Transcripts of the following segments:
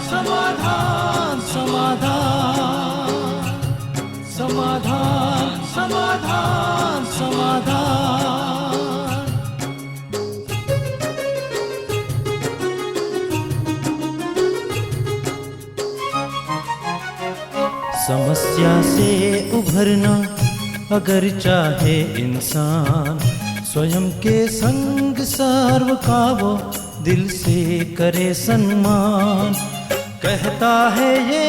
समाधान समाधान समाधान समाधान समाधान समाधान। समस्या से उभरना अगर चाहे इंसान, स्वयं के संग सर्व का वो दिल से करे सम्मान। कहता है ये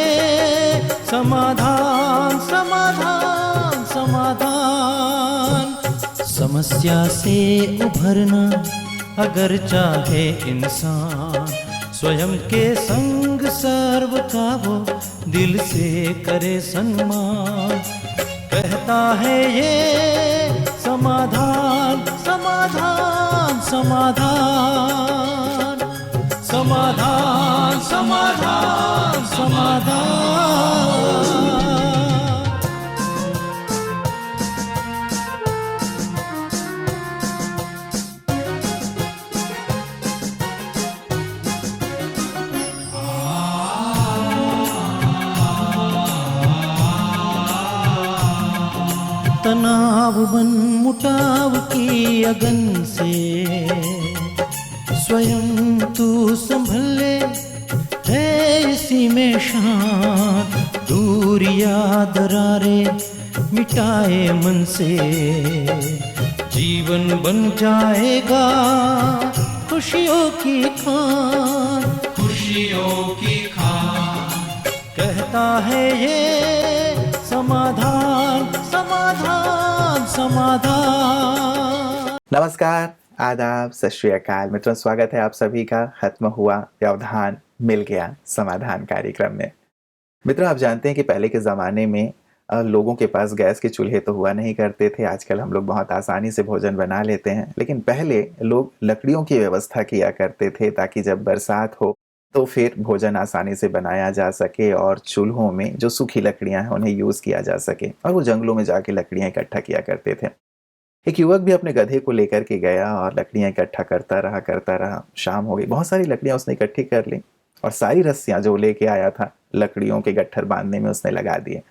समाधान समाधान समाधान। समस्या से उभरना अगर चाहे इंसान, स्वयं के संग सर्व का वो दिल से करे सम्मान। कहता है ये समाधान समाधान समाधान समाधान समाधान समाधान। तनाव बन मुटाव की अगन से स्वयं तू संभल ले, है इसी में शान। दूरिया दरारे मिटाए मन से, जीवन बन जाएगा खुशियों की खान खुशियों की खान। कहता है ये समाधान समाधान समाधान। नमस्कार, आदाब, सत श्री अकाल मित्रों, स्वागत है आप सभी का खत्म हुआ व्यवधान मिल गया समाधान कार्यक्रम में। मित्रों, आप जानते हैं कि पहले के ज़माने में लोगों के पास गैस के चूल्हे तो हुआ नहीं करते थे। आजकल हम लोग बहुत आसानी से भोजन बना लेते हैं, लेकिन पहले लोग लकड़ियों की व्यवस्था किया करते थे ताकि जब बरसात हो तो फिर भोजन आसानी से बनाया जा सके और चूल्हों में जो सूखी लकड़ियां हैं उन्हें यूज़ किया जा सके। और वो जंगलों में जाके लकड़ियां इकट्ठा किया करते थे। एक युवक भी अपने गधे को लेकर के गया और लकड़ियां इकट्ठा करता रहा। शाम हो गई, बहुत सारी लकड़ियां उसने इकट्ठी कर ली और सारी रस्सियां जो लेके आया था लकड़ियों के गट्ठर बांधने में उसने लगा दिए।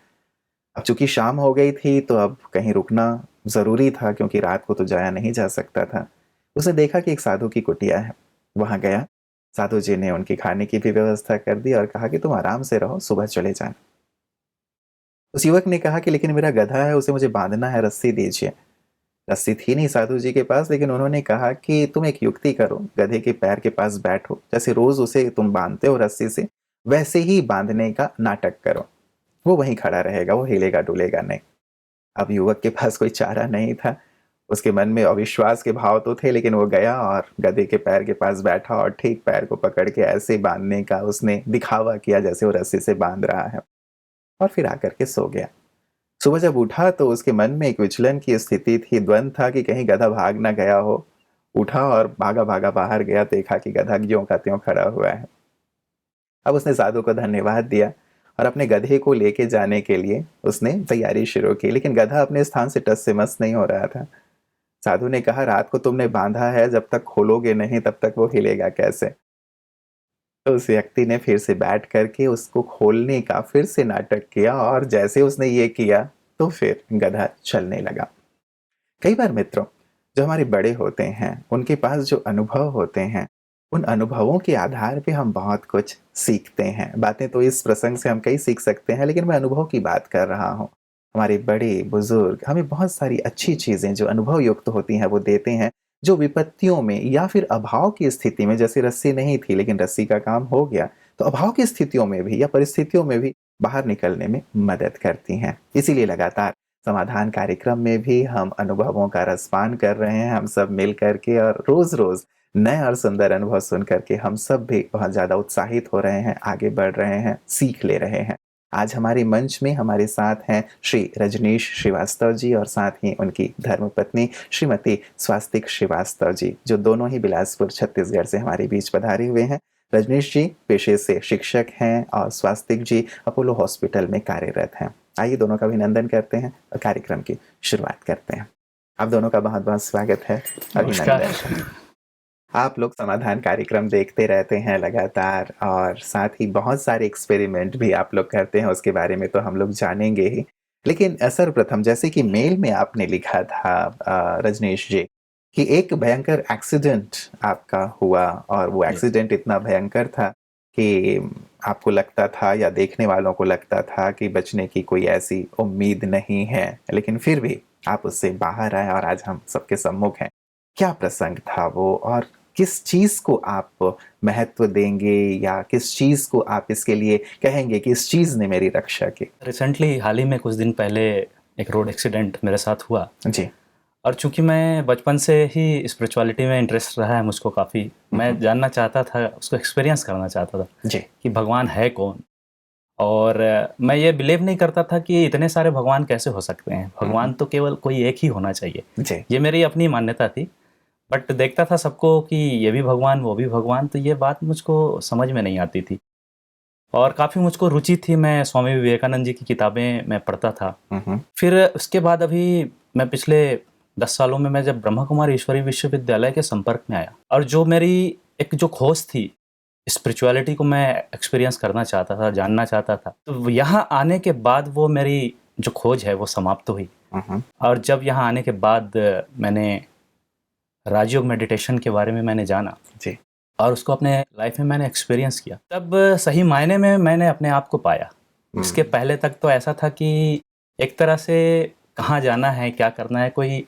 अब चूंकि शाम हो गई थी तो अब कहीं रुकना ज़रूरी था, क्योंकि रात को तो जाया नहीं जा सकता था। उसने देखा कि एक साधु की कुटिया है, वहां गया। साधु जी ने उनकी खाने की भी व्यवस्था कर दी और कहा कि तुम आराम से रहो, सुबह चले जाना। उस युवक ने कहा कि लेकिन मेरा गधा है, उसे मुझे बांधना है, रस्सी दीजिए। रस्सी थी नहीं साधु जी के पास, लेकिन उन्होंने कहा कि तुम एक युक्ति करो, गधे के पैर के पास बैठो, जैसे रोज उसे तुम बांधते हो रस्सी से, वैसे ही बांधने का नाटक करो। वो वहीं खड़ा रहेगा, वो हिलेगा डुलेगा नहीं। अब युवक के पास कोई चारा नहीं था। उसके मन में अविश्वास के भाव तो थे, लेकिन वो गया और गधे के पैर के पास बैठा और ठीक पैर को पकड़ के ऐसे बांधने का उसने दिखावा किया जैसे वो रस्सी से बांध रहा है, और फिर आकर के सो गया। सुबह जब उठा तो उसके मन में एक विचलन की स्थिति थी, द्वंद था कि कहीं गधा भाग ना गया हो। उठा और भागा भागा बाहर गया, देखा कि गधा ज्यों का त्यों खड़ा हुआ है। अब उसने साधु को धन्यवाद दिया और अपने गधे को लेके जाने के लिए उसने तैयारी शुरू की, लेकिन गधा अपने स्थान से टस से मस नहीं हो रहा था। साधु ने कहा, रात को तुमने बांधा है, जब तक खोलोगे नहीं तब तक वो हिलेगा कैसे। तो उस व्यक्ति ने फिर से बैठ करके उसको खोलने का फिर से नाटक किया, और जैसे उसने ये किया तो फिर गधा चलने लगा। कई बार मित्रों, जो हमारे बड़े होते हैं उनके पास जो अनुभव होते हैं, उन अनुभवों के आधार पे हम बहुत कुछ सीखते हैं। बातें तो इस प्रसंग से हम कई सीख सकते हैं, लेकिन मैं अनुभव की बात कर रहा हूँ। हमारे बड़े बुजुर्ग हमें बहुत सारी अच्छी चीज़ें जो अनुभव युक्त होती हैं वो देते हैं, जो विपत्तियों में या फिर अभाव की स्थिति में, जैसे रस्सी नहीं थी लेकिन रस्सी का काम हो गया, तो अभाव की स्थितियों में भी या परिस्थितियों में भी बाहर निकलने में मदद करती हैं। इसीलिए लगातार समाधान कार्यक्रम में भी हम अनुभवों का रसपान कर रहे हैं, हम सब मिल करके, और रोज रोज नए और सुंदर अनुभव सुन करके हम सब भी बहुत ज़्यादा उत्साहित हो रहे हैं, आगे बढ़ रहे हैं, सीख ले रहे हैं। आज हमारे मंच में हमारे साथ हैं श्री रजनीश श्रीवास्तव जी और साथ ही उनकी धर्मपत्नी श्रीमती स्वास्तिक श्रीवास्तव जी, जो दोनों ही बिलासपुर छत्तीसगढ़ से हमारे बीच पधारे हुए हैं। रजनीश जी पेशे से शिक्षक हैं और स्वास्तिक जी अपोलो हॉस्पिटल में कार्यरत हैं। आइए दोनों का अभिनंदन करते हैं और कार्यक्रम की शुरुआत करते हैं। आप दोनों का बहुत बहुत स्वागत है, अभिनंदन। आप लोग समाधान कार्यक्रम देखते रहते हैं लगातार और साथ ही बहुत सारे एक्सपेरिमेंट भी आप लोग करते हैं, उसके बारे में तो हम लोग जानेंगे ही। लेकिन सर्वप्रथम जैसे कि मेल में आपने लिखा था रजनीश जी कि एक भयंकर एक्सीडेंट आपका हुआ और वो जी। एक्सीडेंट इतना भयंकर था कि आपको लगता था या देखने वालों को लगता था कि बचने की कोई ऐसी उम्मीद नहीं है, लेकिन फिर भी आप उससे बाहर आए और आज हम सबके सम्मुख हैं। क्या प्रसंग था वो और किस चीज़ को आप महत्व देंगे या किस चीज़ को आप इसके लिए कहेंगे कि इस चीज़ ने मेरी रक्षा की? रिसेंटली हाल ही में कुछ दिन पहले एक रोड एक्सीडेंट मेरे साथ हुआ, जी। और चूंकि मैं बचपन से ही स्पिरिचुअलिटी में इंटरेस्ट रहा है मुझको काफ़ी, मैं जानना चाहता था, उसको एक्सपीरियंस करना चाहता था जी। कि भगवान है कौन। और मैं ये बिलीव नहीं करता था कि इतने सारे भगवान कैसे हो सकते हैं, भगवान तो केवल कोई एक ही होना चाहिए। जी। ये मेरी अपनी मान्यता थी। बट देखता था सबको कि ये भी भगवान वो भी भगवान, तो ये बात मुझको समझ में नहीं आती थी। और काफ़ी मुझको रुचि थी, मैं स्वामी विवेकानंद जी की किताबें मैं पढ़ता था। फिर उसके बाद अभी मैं पिछले 10 सालों में मैं जब ब्रह्मा कुमारी ईश्वरीय विश्वविद्यालय के संपर्क में आया, और जो मेरी एक जो खोज थी, स्पिरिचुअलिटी को मैं एक्सपीरियंस करना चाहता था, जानना चाहता था, तो यहाँ आने के बाद वो मेरी जो खोज है वो समाप्त हुई। और जब यहाँ आने के बाद मैंने राजयोग मेडिटेशन के बारे में मैंने जाना जी। और उसको अपने लाइफ में मैंने एक्सपीरियंस किया, तब सही मायने में मैंने अपने आप को पाया। इसके पहले तक तो ऐसा था कि एक तरह से कहाँ जाना है, क्या करना है, कोई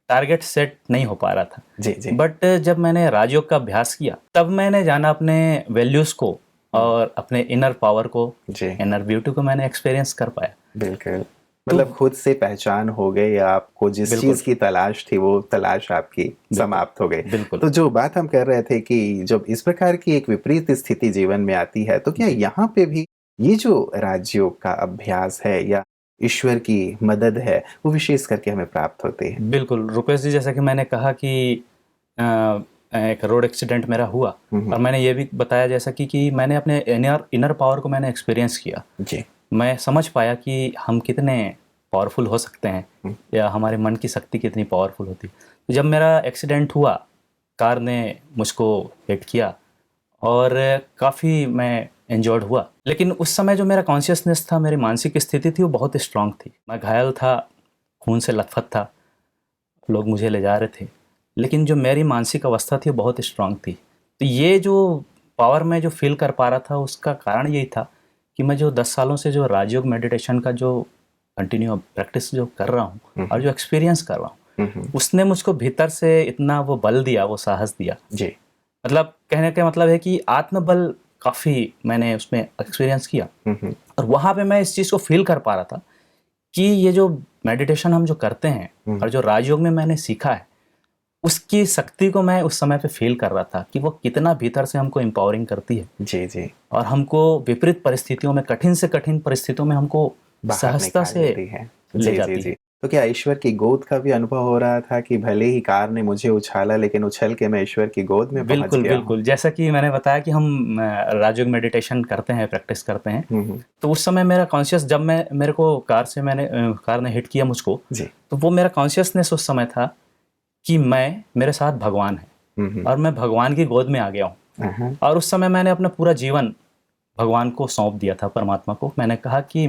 टारगेट सेट नहीं हो पा रहा था। जी। जी। बट जब मैंने राजयोग का अभ्यास किया, तब मैंने जाना अपने वैल्यूज़ को और अपने इनर पावर को, जी। इनर ब्यूटी को मैंने एक्सपीरियंस कर पाया। बिल्कुल, मतलब खुद से पहचान हो गई या आपको जिस बिल्कुल। चीज़ की तलाश थी वो तलाश आपकी समाप्त हो गई। बिल्कुल। तो जो बात हम कर रहे थे कि जब इस प्रकार की एक विपरीत स्थिति जीवन में आती है, तो क्या यहाँ पे भी ये जो राजयोग का अभ्यास है या ईश्वर की मदद है, वो विशेष करके हमें प्राप्त होती है? बिल्कुल, रुपेश जी, जैसा कि मैंने कहा कि एक रोड एक्सीडेंट मेरा हुआ, और मैंने ये भी बताया जैसा कि मैंने अपने इनर पावर को मैंने एक्सपीरियंस किया। जी। मैं समझ पाया कि हम कितने पावरफुल हो सकते हैं, या हमारे मन की शक्ति कितनी पावरफुल होती है। तो जब मेरा एक्सीडेंट हुआ, कार ने मुझको हिट किया और काफ़ी मैं इंजर्ड हुआ, लेकिन उस समय जो मेरा कॉन्शियसनेस था, मेरी मानसिक स्थिति थी, वो बहुत स्ट्रांग थी। मैं घायल था, खून से लथपथ था, लोग मुझे ले जा रहे थे, लेकिन जो मेरी मानसिक अवस्था थी वो बहुत स्ट्रांग थी। तो ये जो पावर मैं जो फील कर पा रहा था, उसका कारण यही था कि मैं जो 10 सालों से जो राजयोग मेडिटेशन का जो कंटिन्यू प्रैक्टिस जो कर रहा हूँ और जो एक्सपीरियंस कर रहा हूँ, उसने मुझको भीतर से इतना वो बल दिया, वो साहस दिया। जी। मतलब कहने का मतलब है कि आत्मबल काफ़ी मैंने उसमें एक्सपीरियंस किया, और वहाँ पे मैं इस चीज़ को फील कर पा रहा था कि ये जो मेडिटेशन हम जो करते हैं और जो राजयोग में मैंने सीखा है, उसकी शक्ति को मैं उस समय पे फील कर रहा था कि वो कितना भीतर से हमको एम्पावरिंग करती है। जी। जी। और हमको विपरीत परिस्थितियों में, कठिन से कठिन परिस्थितियों में हमको सहजता से ले जाती है। तो क्या ईश्वर की गोद का भी अनुभव हो रहा था कि भले ही कार ने मुझे उछाला, लेकिन उछल के मैं ईश्वर की गोद में पहुंच बिल्कुल, गया? बिल्कुल। जैसा कि मैंने बताया कि हम राजयोग मेडिटेशन करते हैं, प्रैक्टिस करते हैं, तो उस समय मेरा कॉन्शियस, जब मेरे को कार ने हिट किया मुझको, तो वो मेरा कॉन्शियसनेस उस समय था कि मेरे साथ भगवान है और मैं भगवान की गोद में आ गया हूँ। और उस समय मैंने अपना पूरा जीवन भगवान को सौंप दिया था, परमात्मा को। मैंने कहा कि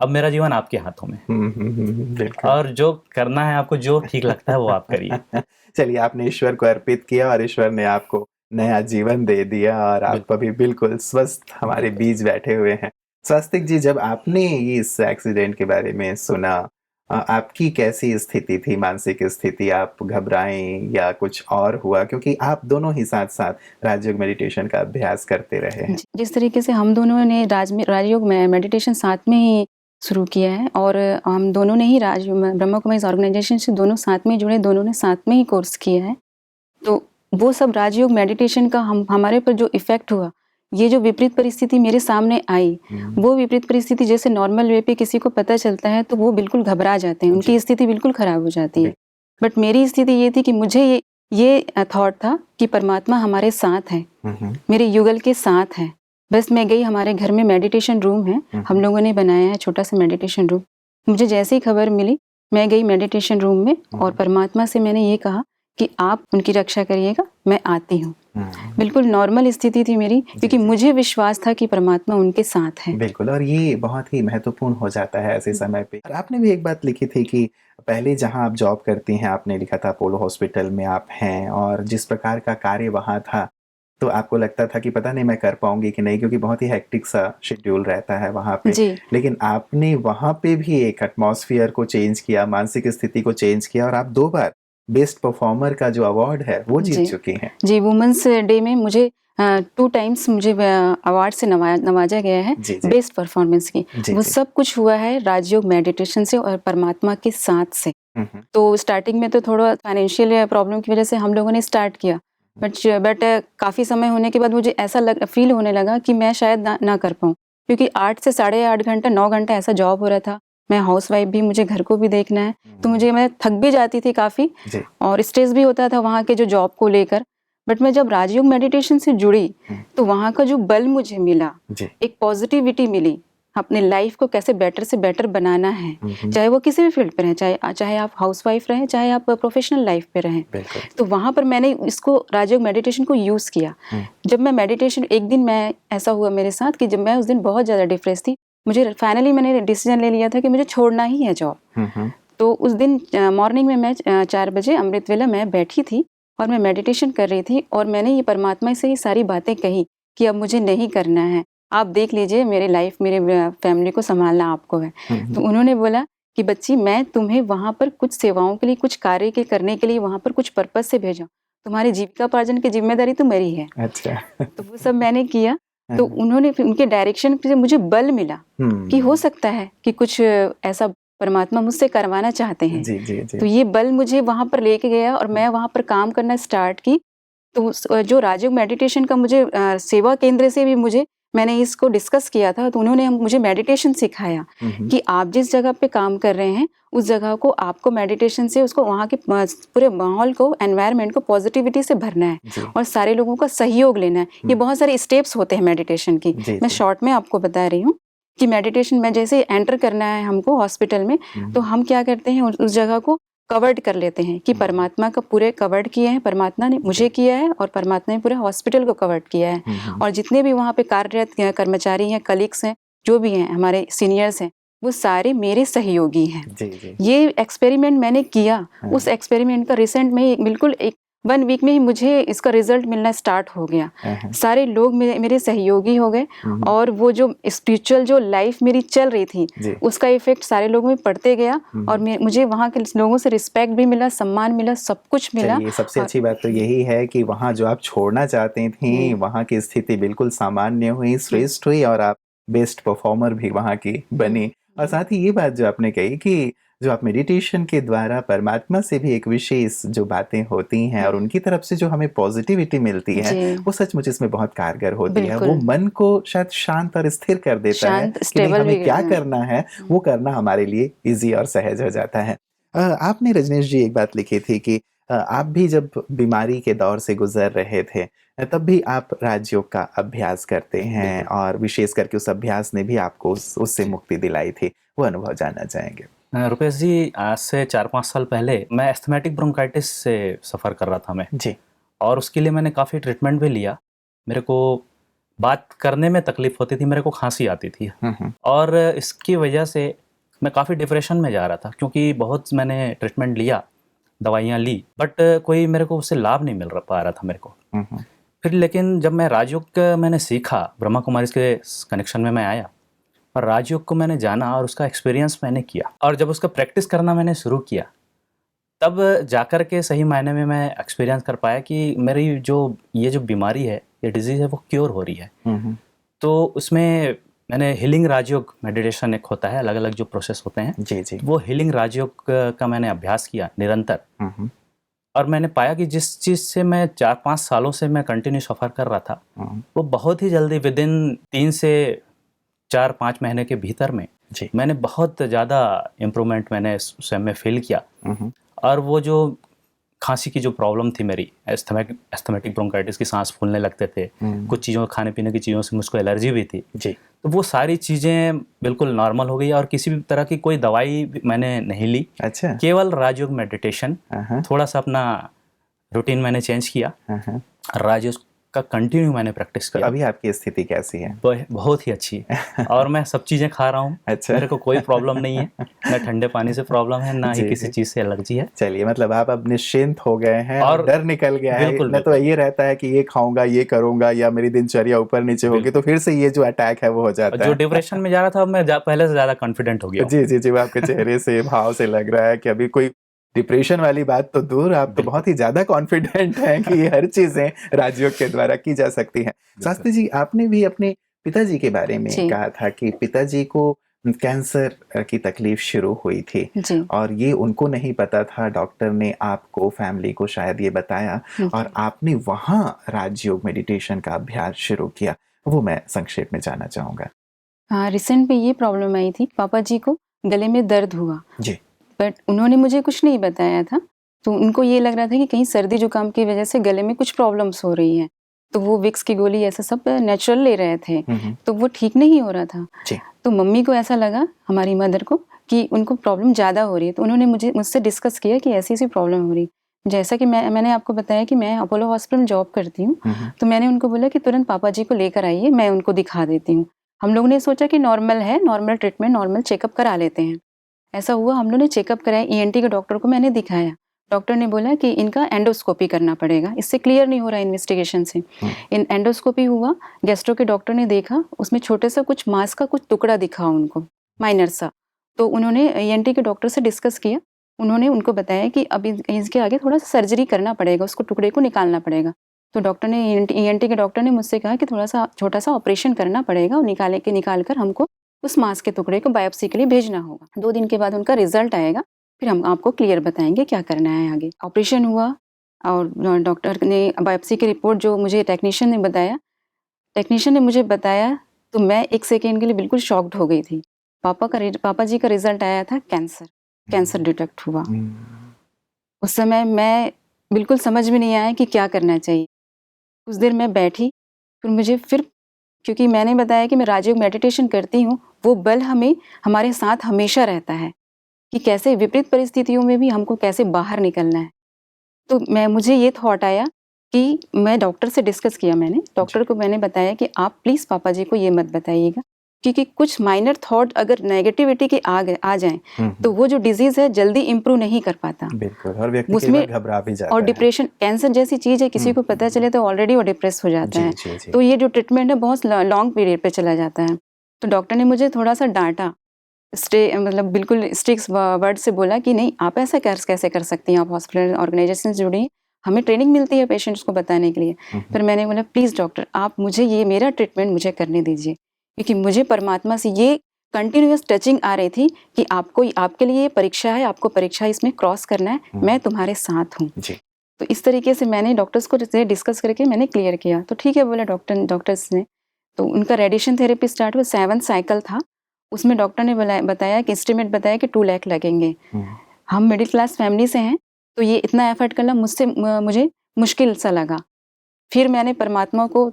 अब मेरा जीवन आपके हाथों में है, और जो करना है आपको, जो ठीक लगता है वो आप करिए। चलिए, आपने ईश्वर को अर्पित किया और ईश्वर ने आपको नया जीवन दे दिया और आप अभी बिल्कुल स्वस्थ हमारे बीच बैठे हुए हैं। स्वास्तिक जी, जब आपने इस एक्सीडेंट के बारे में सुना, आपकी कैसी स्थिति थी, मानसिक स्थिति? आप घबराए या कुछ और हुआ? क्योंकि आप दोनों ही साथ साथ राजयोग मेडिटेशन का अभ्यास करते रहे हैं। जिस तरीके से हम दोनों ने राजयोग मेडिटेशन साथ में ही शुरू किया है, और हम दोनों ने ही ब्रह्मा कुमारी ऑर्गेनाइजेशन से दोनों साथ में जुड़े, दोनों ने साथ में ही कोर्स किया है। तो वो सब राजयोग मेडिटेशन का हमारे पर जो इफ़ेक्ट हुआ, ये जो विपरीत परिस्थिति मेरे सामने आई, वो विपरीत परिस्थिति जैसे नॉर्मल वे पे किसी को पता चलता है तो वो बिल्कुल घबरा जाते हैं, उनकी स्थिति बिल्कुल ख़राब हो जाती है। बट मेरी स्थिति ये थी कि मुझे ये थॉट था कि परमात्मा हमारे साथ है, मेरे युगल के साथ है। बस मैं गई, हमारे घर में मेडिटेशन रूम है, हम लोगों ने बनाया है छोटा सा मेडिटेशन रूम। मुझे जैसे ही खबर मिली, मैं गई मेडिटेशन रूम में और परमात्मा से मैंने ये कहा कि आप उनकी रक्षा करिएगा, मैं आती हूँ। हम्म, बिल्कुल नॉर्मल स्थिति थी मेरी, क्योंकि मुझे विश्वास था कि परमात्मा उनके साथ है। बिल्कुल। और ये बहुत ही महत्वपूर्ण हो जाता है ऐसे समय पे। और आपने भी एक बात लिखी थी कि पहले जहाँ आप जॉब करती हैं, आपने लिखा था अपोलो हॉस्पिटल में आप हैं, और जिस प्रकार का कार्य वहाँ था, तो आपको लगता था कि पता नहीं मैं कर पाऊंगी कि नहीं, क्योंकि बहुत ही हेक्टिक सा शेड्यूल रहता है वहाँ पे। जी, लेकिन आपने वहाँ पे भी एक एटमॉस्फेयर को चेंज किया, मानसिक स्थिति को चेंज किया, और आप 2 बार बेस्ट परफॉर्मर का जो अवार्ड है वो जीत जी। चुकी हैं। जी, वुमेन्स डे में मुझे 2 टाइम्स मुझे अवार्ड से नवाजा गया है जी, जी। बेस्ट परफॉर्मेंस की। जी, वो जी। सब कुछ हुआ है राजयोग मेडिटेशन से और परमात्मा के साथ से। हम्म, तो स्टार्टिंग में तो थोड़ा फाइनेंशियल प्रॉब्लम की वजह से हम लोगों ने स्टार्ट किया, बट काफ़ी समय होने के बाद मुझे ऐसा फील होने लगा कि मैं शायद ना कर पाऊँ, क्योंकि 8 से साढ़े 8 घंटा 9 घंटा ऐसा जॉब हो रहा था। मैं हाउसवाइफ भी, मुझे घर को भी देखना है, तो मैं थक भी जाती थी काफ़ी, जी। और स्ट्रेस भी होता था वहाँ के जो जॉब को लेकर। बट मैं जब राजयोग मेडिटेशन से जुड़ी, तो वहाँ का जो बल मुझे मिला, जी। एक पॉजिटिविटी मिली, अपने लाइफ को कैसे बेटर से बेटर बनाना है, हम्म, चाहे वो किसी भी फील्ड पे रहें, चाहे आप हाउसवाइफ रहें, चाहे आप प्रोफेशनल लाइफ पे रहें। बिल्कुल। तो वहाँ पर मैंने इसको राजयोग मेडिटेशन को यूज़ किया। जब मैं मेडिटेशन, एक दिन मैं ऐसा हुआ मेरे साथ कि जब मैं उस दिन बहुत ज़्यादा डिप्रेस थी, मुझे फाइनली मैंने डिसीजन ले लिया था कि मुझे छोड़ना ही है जॉब। हम्म, तो उस दिन मॉर्निंग में मैं 4 बजे अमृत वेला मैं बैठी थी और मैं मेडिटेशन कर रही थी, और मैंने ये परमात्मा से ये सारी बातें कही कि अब मुझे नहीं करना है, आप देख लीजिए मेरे लाइफ, मेरे फैमिली को संभालना आपको है। तो उन्होंने बोला कि बच्ची, मैं तुम्हें वहाँ पर कुछ सेवाओं के लिए, कुछ कार्य के करने के लिए वहाँ पर कुछ पर्पस से भेजा, तुम्हारी जीविकापार्जन की जिम्मेदारी तो मेरी है। अच्छा। तो वो सब मैंने किया। तो उन्होंने फिर उनके डायरेक्शन से मुझे बल मिला कि हो सकता है कि कुछ ऐसा परमात्मा मुझसे करवाना चाहते हैं। जी, जी, जी। तो ये बल मुझे वहाँ पर लेके गया और मैं वहाँ पर काम करना स्टार्ट की। तो जो राजयोग मेडिटेशन का मुझे सेवा केंद्र से भी मैंने इसको डिस्कस किया था, तो उन्होंने मुझे मेडिटेशन सिखाया कि आप जिस जगह पे काम कर रहे हैं, उस जगह को आपको मेडिटेशन से उसको वहाँ के पूरे माहौल को, एनवायरनमेंट को पॉजिटिविटी से भरना है जी। और सारे लोगों का सहयोग लेना है। ये बहुत सारे स्टेप्स होते हैं मेडिटेशन की। जी, मैं जी। शॉर्ट में आपको बता रही हूँ कि मेडिटेशन में जैसे एंटर करना है हमको हॉस्पिटल में, तो हम क्या करते हैं, उस जगह को कवर्ड कर लेते हैं कि परमात्मा का पूरे कवर्ड किए हैं, परमात्मा ने मुझे किया है और परमात्मा ने पूरे हॉस्पिटल को कवर्ड किया है। और जितने भी वहाँ पे कार्यरत कर्मचारी हैं, कलीग्स हैं, जो भी हैं, हमारे सीनियर्स हैं, वो सारे मेरे सहयोगी हैं। जी, जी। ये एक्सपेरिमेंट मैंने किया। उस एक्सपेरिमेंट का रिसेंट में बिल्कुल 1 वीक में ही मुझे इसका रिजल्ट मिलना स्टार्ट हो गया। सारे लोग मेरे सहयोगी हो गए, और वो जो स्पिरिचुअल जो लाइफ मेरी चल रही थी, जी। उसका इफेक्ट सारे लोगों में पड़ते गया, और मुझे वहाँ के लोगों से रिस्पेक्ट भी मिला, सम्मान मिला, सब कुछ मिला। चलिए, सबसे अच्छी बात तो यही है कि वहाँ जो आप छोड़ना चाहती थी, वहाँ की स्थिति बिल्कुल सामान्य हुई, श्रेष्ठ हुई, और आप बेस्ट परफॉर्मर भी वहाँ की बनी। और साथ ही ये बात जो आपने कही कि जो आप मेडिटेशन के द्वारा परमात्मा से भी एक विशेष जो बातें होती हैं और उनकी तरफ से जो हमें पॉजिटिविटी मिलती है, जी। वो सचमुच इसमें बहुत कारगर होती है। बिल्कुल। वो मन को शायद शांत और स्थिर कर देता है शांत, कि नहीं, स्टेबल हमें भी क्या हाँ। करना है वो करना हमारे लिए ईजी और सहज हो जाता है। आपने रजनीश जी एक बात लिखी थी कि आप भी जब बीमारी के दौर से गुजर रहे थे, तब भी आप राजयोग का अभ्यास करते हैं, और विशेष करके उस अभ्यास ने भी आपको उससे मुक्ति दिलाई थी। वो अनुभव जानना चाहेंगे। रुपेश जी, आज से 4-5 साल पहले मैं एस्थमेटिक ब्रोंकाइटिस से सफ़र कर रहा था मैं, जी। और उसके लिए मैंने काफ़ी ट्रीटमेंट भी लिया। मेरे को बात करने में तकलीफ़ होती थी, मेरे को खांसी आती थी, और इसकी वजह से मैं काफ़ी डिप्रेशन में जा रहा था, क्योंकि बहुत मैंने ट्रीटमेंट लिया, दवाइयाँ ली, बट कोई मेरे को उससे लाभ नहीं मिल पा रहा था मेरे को। फिर लेकिन जब मैं राजयोग मैंने सीखा, ब्रह्मा कुमारीज़ के कनेक्शन में मैं आया और राजयोग को मैंने जाना और उसका एक्सपीरियंस मैंने किया, और जब उसका प्रैक्टिस करना मैंने शुरू किया, तब जाकर के सही मायने में मैं एक्सपीरियंस कर पाया कि मेरी ये जो बीमारी है, ये डिजीज़ है, वो क्योर हो रही है। तो उसमें मैंने हीलिंग राजयोग मेडिटेशन एक होता है, अलग अलग जो प्रोसेस होते हैं, जी, जी। वो हीलिंग राजयोग का मैंने अभ्यास किया निरंतर, और मैंने पाया कि जिस चीज़ से मैं 4-5 सालों से मैं कंटिन्यू सफ़र कर रहा था, वो बहुत ही जल्दी विदिन 3 से 4-5 महीने के भीतर में जी। मैंने बहुत ज़्यादा इम्प्रूवमेंट मैंने स्वयं में फील किया। और वो जो खांसी की जो प्रॉब्लम थी मेरी, एस्थमेटिक ब्रोंकाइटिस की, सांस फूलने लगते थे, कुछ चीज़ों, खाने पीने की चीज़ों से मुझको एलर्जी भी थी, जी। तो वो सारी चीज़ें बिल्कुल नॉर्मल हो गई, और किसी भी तरह की कोई दवाई मैंने नहीं ली। अच्छा। केवल राजयोग मेडिटेशन, थोड़ा सा अपना रूटीन मैंने चेंज किया, हाँ, हाँ। राजयोग का कंटिन्यू मैंने प्रैक्टिस तो किया। अभी आपकी स्थिति कैसी है? बहुत ही अच्छी है और मैं सब चीज़ें खा रहा हूँ। अच्छा। मेरे को कोई प्रॉब्लम नहीं है, ना ठंडे पानी से प्रॉब्लम है, ना ही जी, किसी जी। चीज़ से एलर्जी है। चलिए, मतलब आप अब निश्चिंत हो गए हैं और और डर निकल गया है। बिल्कुल, न तो बिल्कुल। ये रहता है कि ये खाऊंगा, ये करूंगा, या मेरी दिनचर्या ऊपर नीचे होगी, बिल्कुल। तो फिर से ये जो अटैक है वो हो और जाता जो है। डिप्रेशन में जा रहा था, अब मैं पहले से ज़्यादा कॉन्फिडेंट हो गया हूँ। जी, जी, जी, वो आपके चेहरे से, भाव से लग रहा है कि अभी कोई डिप्रेशन वाली बात तो दूर, आप तो बिल्कुल। बहुत ही ज़्यादा कॉन्फिडेंट हैं कि ये हर चीज़ें राजयोग के द्वारा की जा सकती हैं। शास्त्री जी, आपने भी अपने पिताजी के बारे में जी। कहा था कि पिताजी को कैंसर की तकलीफ शुरू हुई थी जी। और ये उनको नहीं पता था, डॉक्टर ने आपको, फैमिली को शायद ये बताया और आपने वहाँ राजयोग मेडिटेशन का अभ्यास शुरू किया। वो मैं संक्षेप में जानना चाहूँगा। हाँ, रिसेंट में ये प्रॉब्लम आई थी, पापा जी को गले में दर्द हुआ, जी। बट उन्होंने मुझे कुछ नहीं बताया था। तो उनको ये लग रहा था कि कहीं सर्दी जुकाम की वजह से गले में कुछ प्रॉब्लम्स हो रही हैं। तो वो विक्स की गोली ऐसा सब नेचुरल ले रहे थे, तो वो ठीक नहीं हो रहा था। जी। तो मम्मी को ऐसा लगा, हमारी मदर को, कि उनको प्रॉब्लम ज़्यादा हो रही है। तो उन्होंने मुझसे डिस्कस किया कि ऐसी-ऐसी प्रॉब्लम हो रही है। जैसा कि मैंने आपको बताया कि मैं अपोलो हॉस्पिटल में जॉब करती हूँ, तो मैंने उनको बोला कि तुरंत पापा जी को लेकर आइए, मैं उनको दिखा देती हूँ। हम लोगों ने सोचा कि नॉर्मल है, नॉर्मल ट्रीटमेंट, नॉर्मल चेकअप करा लेते हैं। ऐसा हुआ, हम लोगों ने चेकअप कराया, ईएनटी के डॉक्टर को मैंने दिखाया। डॉक्टर ने बोला कि इनका एंडोस्कोपी करना पड़ेगा, इससे क्लियर नहीं हो रहा है इन्वेस्टिगेशन से। एंडोस्कोपी हुआ, गैस्ट्रो के डॉक्टर ने देखा, उसमें छोटे सा कुछ मांस का कुछ टुकड़ा दिखा उनको, माइनर सा। तो उन्होंने ईएनटी के डॉक्टर से डिस्कस किया। उन्होंने उनको बताया कि अब इसके आगे थोड़ा सा सर्जरी करना पड़ेगा, उसको टुकड़े को निकालना पड़ेगा। तो डॉक्टर ने, ईएनटी के डॉक्टर ने मुझसे कहा कि थोड़ा सा छोटा सा ऑपरेशन करना पड़ेगा और निकाल कर हमको उस मांस के टुकड़े को बायोप्सी के लिए भेजना होगा। 2 दिन के बाद उनका रिजल्ट आएगा, फिर हम आपको क्लियर बताएंगे क्या करना है आगे। ऑपरेशन हुआ और डॉक्टर ने बायोप्सी की रिपोर्ट जो मुझे टेक्नीशियन ने मुझे बताया, तो मैं 1 सेकेंड के लिए बिल्कुल शॉक्ड हो गई थी। पापा जी का रिजल्ट आया था कैंसर डिटेक्ट हुआ। उस समय मैं बिल्कुल समझ में नहीं आया कि क्या करना चाहिए। कुछ देर मैं बैठी, फिर क्योंकि मैंने बताया कि मैं राजयोग मेडिटेशन करती हूँ, वो बल हमारे साथ हमेशा रहता है कि कैसे विपरीत परिस्थितियों में भी हमको कैसे बाहर निकलना है। तो मुझे ये थॉट आया कि मैं डॉक्टर से डिस्कस किया, डॉक्टर को मैंने बताया कि आप प्लीज़ पापा जी को ये मत बताइएगा, क्योंकि कुछ माइनर थॉट अगर नेगेटिविटी के आ जाएं तो वो जो डिजीज़ है जल्दी इम्प्रूव नहीं कर पाता। बिल्कुल, और व्यक्ति उसमें कई बार घबरा भी जाता और है। डिप्रेशन, कैंसर जैसी चीज़ है, किसी को पता चले तो ऑलरेडी वो डिप्रेस हो जाता है। जी, जी। तो ये जो ट्रीटमेंट है बहुत लॉन्ग पीरियड पे चला जाता है। तो डॉक्टर ने मुझे थोड़ा सा डांटा, मतलब बिल्कुल स्ट्रिक्ट वर्ड से बोला कि नहीं, आप ऐसा कैसे कर सकती हैं, आप हॉस्पिटल ऑर्गेनाइजेशन से जुड़ी, हमें ट्रेनिंग मिलती है पेशेंट्स को बताने के लिए। फिर मैंने बोला प्लीज़ डॉक्टर, आप मुझे ये मेरा ट्रीटमेंट मुझे करने दीजिए, क्योंकि मुझे परमात्मा से ये कंटिन्यूअस टचिंग आ रही थी कि आपके लिए ये परीक्षा है, आपको परीक्षा इसमें क्रॉस करना है, मैं तुम्हारे साथ हूँ। तो इस तरीके से मैंने डॉक्टर्स को डिस्कस करके मैंने क्लियर किया। तो ठीक है बोले डॉक्टर्स ने। तो उनका रेडिएशन थेरेपी स्टार्ट हुआ, 7 साइकिल था। उसमें डॉक्टर ने बताया कि एस्टिमेट बताया कि 2 लाख लगेंगे। हम मिडिल क्लास फैमिली से हैं, तो ये इतना एफर्ट करना मुझे मुश्किल सा लगा। फिर मैंने परमात्मा को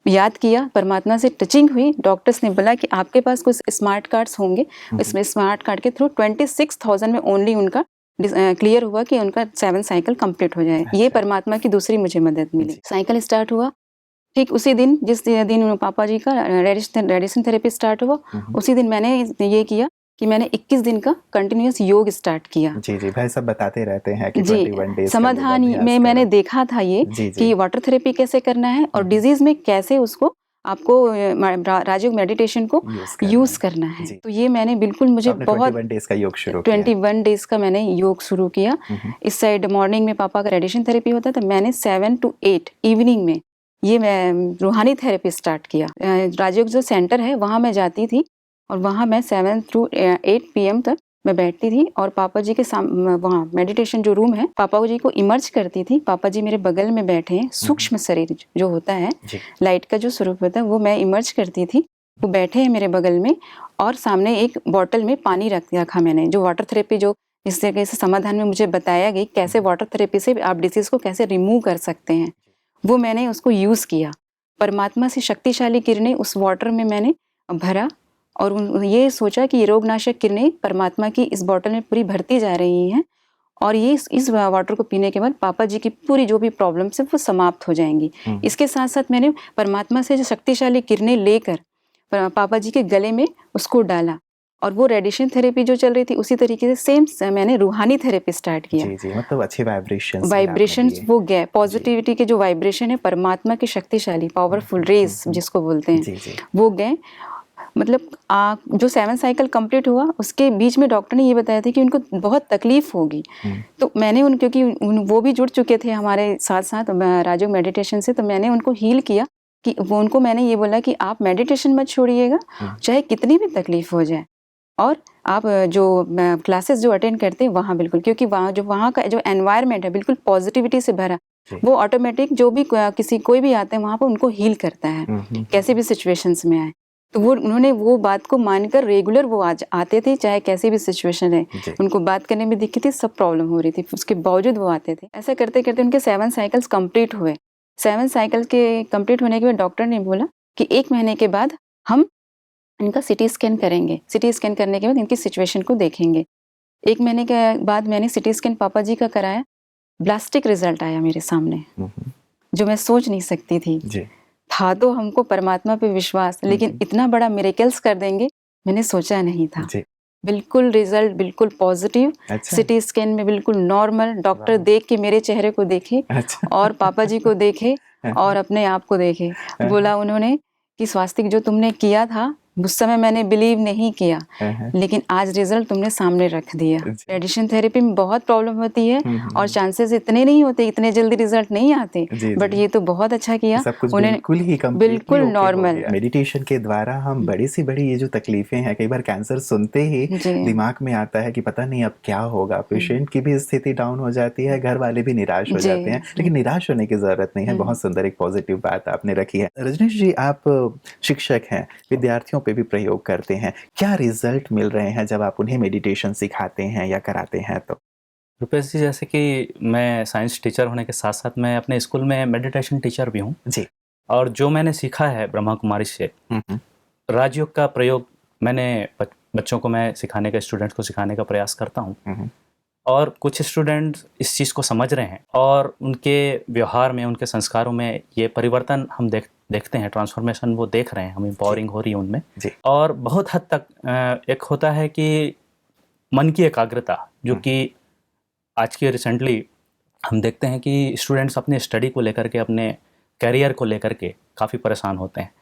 याद किया, परमात्मा से टचिंग हुई। डॉक्टर्स ने बोला कि आपके पास कुछ स्मार्ट कार्ड्स होंगे, इसमें स्मार्ट कार्ड के थ्रू 26,000 में ओनली उनका क्लियर हुआ कि उनका 7 साइकिल कंप्लीट हो जाए। ये परमात्मा की दूसरी मुझे मदद मिली। साइकिल स्टार्ट हुआ, ठीक उसी दिन जिस दिन पापा जी का रेडिएशन थेरेपी स्टार्ट हुआ, उसी दिन मैंने ये किया कि मैंने 21 दिन का कंटिन्यूअस योग स्टार्ट किया। जी, जी, भाई सब बताते रहते हैं कि जी, 21 डेज समाधान में मैंने देखा था ये कि वाटर थेरेपी कैसे करना है और डिजीज में कैसे उसको आपको राजयोग मेडिटेशन को यूज करना है। तो ये मैंने बिल्कुल, मुझे बहुत 21 डेज का योग शुरू किया। 21 डेज का मैंने योग शुरू किया। इस साइड मॉर्निंग में पापा का रेडिएशन थेरेपी होता था, मैंने 7 to 8 इवनिंग में ये मैं रूहानी थेरेपी स्टार्ट किया। राजयोग जो सेंटर है वहाँ मैं जाती थी और वहाँ मैं 7 to 8 PM तक मैं बैठती थी और पापा जी के वहाँ मेडिटेशन जो रूम है, पापा जी को इमर्ज करती थी। पापा जी मेरे बगल में बैठे हैं, सूक्ष्म शरीर जो होता है, लाइट का जो स्वरूप होता है, वो मैं इमर्ज करती थी। वो बैठे हैं मेरे बगल में और सामने एक बॉटल में पानी रखा मैंने, जो वाटर थेरेपी जो इस तरीके से समाधान में मुझे बताया गई कैसे वाटर थेरेपी से आप डिसीज को कैसे रिमूव कर सकते हैं, वो मैंने उसको यूज़ किया। परमात्मा से शक्तिशाली किरणें उस वाटर में मैंने भरा और ये सोचा कि ये रोगनाशक किरणें परमात्मा की इस बॉटल में पूरी भरती जा रही हैं और ये इस वाटर को पीने के बाद पापा जी की पूरी जो भी प्रॉब्लम्स है वो समाप्त हो जाएंगी। इसके साथ साथ मैंने परमात्मा से जो शक्तिशाली किरणें लेकर पापा जी के गले में उसको डाला, और वो रेडिएशन थेरेपी जो चल रही थी उसी तरीके से सेम मैंने रूहानी थेरेपी स्टार्ट किया। जी मतलब अच्छे वाइब्रेशन वो गए, पॉजिटिविटी के जो वाइब्रेशन है, परमात्मा की शक्तिशाली पावरफुल रेस जिसको बोलते हैं, वो गए। मतलब जो 7 साइकिल कंप्लीट हुआ उसके बीच में डॉक्टर ने ये बताया था कि उनको बहुत तकलीफ होगी। तो मैंने क्योंकि वो भी जुड़ चुके थे हमारे साथ साथ राजयोग मेडिटेशन से, तो मैंने उनको हील किया कि वो उनको मैंने ये बोला कि आप मेडिटेशन मत छोड़िएगा, चाहे कितनी भी तकलीफ हो जाए, और आप जो क्लासेस जो अटेंड करते हैं वहाँ बिल्कुल, क्योंकि वहाँ का जो एनवायरनमेंट है बिल्कुल पॉजिटिविटी से भरा, वो ऑटोमेटिक जो भी कोई भी आते हैं वहाँ पर उनको हील करता है, कैसे भी सिचुएशंस में आए। तो उन्होंने वो बात को मानकर रेगुलर वो आज आते थे, चाहे कैसी भी सिचुएशन है, उनको बात करने में दिक्कत थी, सब प्रॉब्लम हो रही थी, उसके बावजूद वो आते थे। ऐसा करते करते उनके 7 साइकिल्स कंप्लीट हुए। 7 साइकिल के कंप्लीट होने के बाद डॉक्टर ने बोला कि 1 महीने के बाद हम इनका सिटी स्कैन करेंगे। सिटी स्कैन करने के बाद इनकी सिचुएशन को देखेंगे। 1 महीने के बाद मैंने सिटी स्कैन पापा जी का कराया, ब्लास्टिक रिजल्ट आया मेरे सामने, जो मैं सोच नहीं सकती थी। था तो हमको परमात्मा पे विश्वास, लेकिन इतना बड़ा मिरेकल्स कर देंगे मैंने सोचा नहीं था। बिल्कुल रिजल्ट बिल्कुल पॉजिटिव। सिटी स्कैन में बिल्कुल नॉर्मल। डॉक्टर देख के मेरे चेहरे को देखे और पापा जी को देखे और अपने आप को देखे। बोला उन्होंने कि स्वास्तिक जो तुमने किया था उस समय मैंने बिलीव नहीं किया, लेकिन आज रिजल्ट तुमने सामने रख दिया। रेडिएशन थेरेपी में बहुत प्रॉब्लम होती है और चांसेस इतने नहीं होते, इतने जल्दी रिजल्ट नहीं आते, बट ये तो बहुत अच्छा किया। सब कुछ बिल्कुल ही बिल्कुल नॉर्मल। मेडिटेशन के द्वारा हम बड़ी सी बड़ी ये जो तकलीफें हैं, कई बार कैंसर सुनते ही दिमाग में आता है कि पता नहीं अब क्या होगा। पेशेंट की भी स्थिति डाउन हो जाती है, घर वाले भी निराश हो जाते हैं, लेकिन निराश होने की जरूरत नहीं है। बहुत सुंदर एक पॉजिटिव बात आपने रखी है। रजनीश जी, आप शिक्षक हैं, विद्यार्थियों पे भी प्रयोग करते हैं, क्या रिजल्ट मिल रहे हैं जब आप उन्हें मेडिटेशन सिखाते हैं या कराते हैं? तो रुपेश जी, जैसे कि मैं साइंस टीचर होने के साथ साथ मैं अपने स्कूल में मेडिटेशन टीचर भी हूँ जी। और जो मैंने सीखा है ब्रह्मा कुमारी से, राजयोग का प्रयोग मैंने बच्चों को मैं सिखाने का, स्टूडेंट्स को सिखाने का प्रयास करता हूँ। और कुछ स्टूडेंट इस चीज़ को समझ रहे हैं और उनके व्यवहार में, उनके संस्कारों में ये परिवर्तन हम देखते हैं, ट्रांसफॉर्मेशन वो देख रहे हैं, हम एम्पावरिंग हो रही है उनमें। और बहुत हद तक एक होता है कि मन की एकाग्रता, जो कि आज के रिसेंटली हम देखते हैं कि स्टूडेंट्स अपने स्टडी को लेकर के, अपने करियर को लेकर के काफ़ी परेशान होते हैं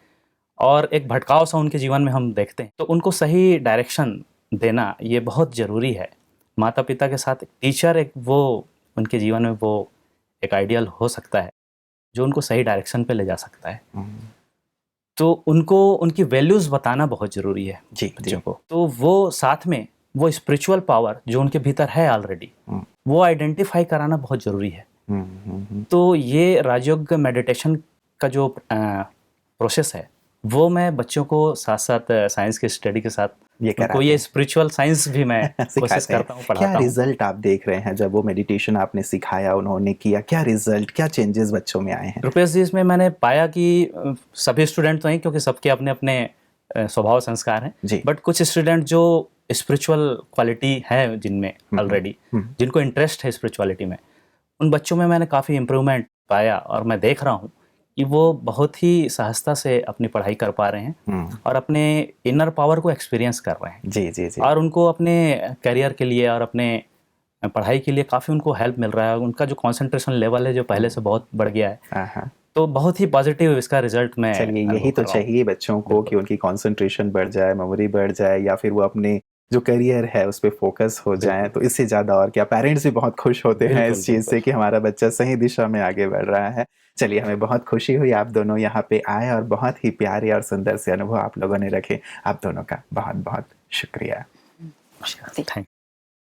और एक भटकाव सा उनके जीवन में हम देखते हैं। तो उनको सही डायरेक्शन देना ये बहुत ज़रूरी है। माता पिता के साथ टीचर एक वो उनके जीवन में वो एक आइडियल हो सकता है जो उनको सही डायरेक्शन पे ले जा सकता है। तो उनको उनकी वैल्यूज़ बताना बहुत ज़रूरी है बच्चों को। तो वो साथ में वो स्पिरिचुअल पावर जो उनके भीतर है ऑलरेडी, वो आइडेंटिफाई कराना बहुत ज़रूरी है। तो ये राजयोग मेडिटेशन का जो प्रोसेस है वो मैं बच्चों को साथ साथ साइंस की स्टडी के साथ ये स्पिरिचुअल साइंस भी मैं कोशिश करता हूँ, पढ़ाता हूँ। क्या रिजल्ट आप देख रहे हैं जब वो मेडिटेशन आपने सिखाया, उन्होंने किया, क्या रिजल्ट, क्या चेंजेस बच्चों में आए हैं? रुपेश जी, इसमें मैंने पाया कि सभी स्टूडेंट तो हैं, क्योंकि सबके अपने अपने स्वभाव संस्कार हैं, बट कुछ स्टूडेंट जो स्पिरिचुअल क्वालिटी है जिनमें ऑलरेडी, जिनको इंटरेस्ट है स्पिरिचुअलिटी में, उन बच्चों में मैंने काफ़ी इम्प्रूवमेंट पाया और मैं देख रहा हूँ कि वो बहुत ही सहजता से अपनी पढ़ाई कर पा रहे हैं और अपने इनर पावर को एक्सपीरियंस कर रहे हैं। जी। और उनको अपने करियर के लिए और अपने पढ़ाई के लिए काफ़ी उनको हेल्प मिल रहा है। उनका जो कंसंट्रेशन लेवल है जो पहले से बहुत बढ़ गया है, तो बहुत ही पॉजिटिव इसका रिजल्ट में। चलिए, यही तो चाहिए बच्चों को कि उनकी कंसंट्रेशन बढ़ जाए, मेमोरी बढ़ जाए, या फिर वो अपने जो करियर है उस पर फोकस हो जाए। तो इससे ज़्यादा और क्या। पेरेंट्स भी बहुत खुश होते हैं इस चीज़ से कि हमारा बच्चा सही दिशा में आगे बढ़ रहा है। चलिए, हमें बहुत खुशी हुई आप दोनों यहाँ पे आए और बहुत ही प्यारे और सुंदर से अनुभव आप लोगों ने रखे। आप दोनों का बहुत बहुत शुक्रिया।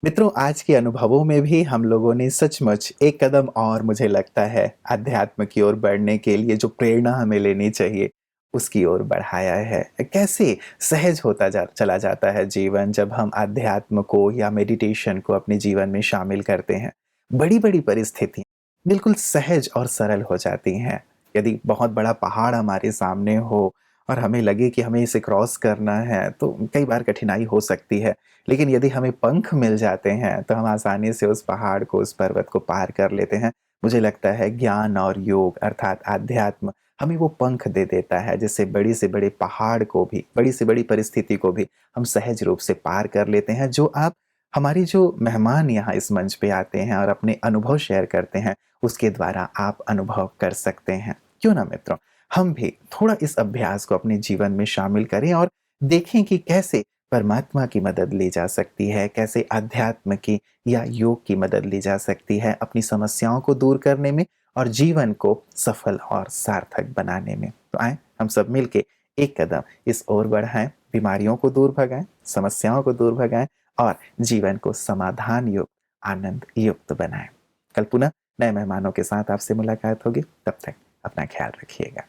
मित्रों, आज के अनुभवों में भी हम लोगों ने सचमुच एक कदम और, मुझे लगता है, अध्यात्म की ओर बढ़ने के लिए जो प्रेरणा हमें लेनी चाहिए उसकी ओर बढ़ाया है। कैसे सहज होता चला जाता है जीवन जब हम अध्यात्म को या मेडिटेशन को अपने जीवन में शामिल करते हैं। बड़ी बड़ी परिस्थितियां बिल्कुल सहज और सरल हो जाती हैं। यदि बहुत बड़ा पहाड़ हमारे सामने हो और हमें लगे कि हमें इसे क्रॉस करना है तो कई बार कठिनाई हो सकती है, लेकिन यदि हमें पंख मिल जाते हैं तो हम आसानी से उस पहाड़ को, उस पर्वत को पार कर लेते हैं। मुझे लगता है ज्ञान और योग अर्थात आध्यात्म हमें वो पंख दे देता है जिससे बड़ी से बड़े पहाड़ को भी, बड़ी से बड़ी परिस्थिति को भी हम सहज रूप से पार कर लेते हैं। जो आप हमारी जो मेहमान यहाँ इस मंच पे आते हैं और अपने अनुभव शेयर करते हैं, उसके द्वारा आप अनुभव कर सकते हैं। क्यों ना मित्रों, हम भी थोड़ा इस अभ्यास को अपने जीवन में शामिल करें और देखें कि कैसे परमात्मा की मदद ली जा सकती है, कैसे अध्यात्म की या योग की मदद ली जा सकती है अपनी समस्याओं को दूर करने में और जीवन को सफल और सार्थक बनाने में। तो आए हम सब मिलके एक कदम इस ओर बढ़ाएं, बीमारियों को दूर भगाएं, समस्याओं को दूर भगाएं और जीवन को समाधान युक्त, आनंद युक्त बनाएं। कल पुनः नए मेहमानों के साथ आपसे मुलाकात होगी। तब तक अपना ख्याल रखिएगा।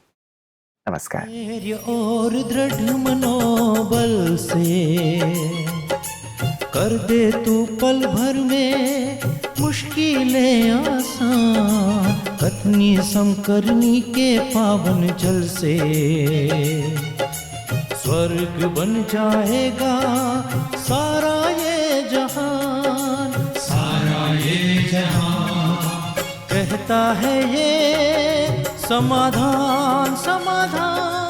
नमस्कार। धैर्य और दृढ़ मनोबल से कर दे तू पल भर में मुश्किलें आसान, कथनी समकरनी के पावन जल से स्वर्ग बन जाएगा सारा ये जहान, सारा ये जहान कहता है ये समाधान समाधान।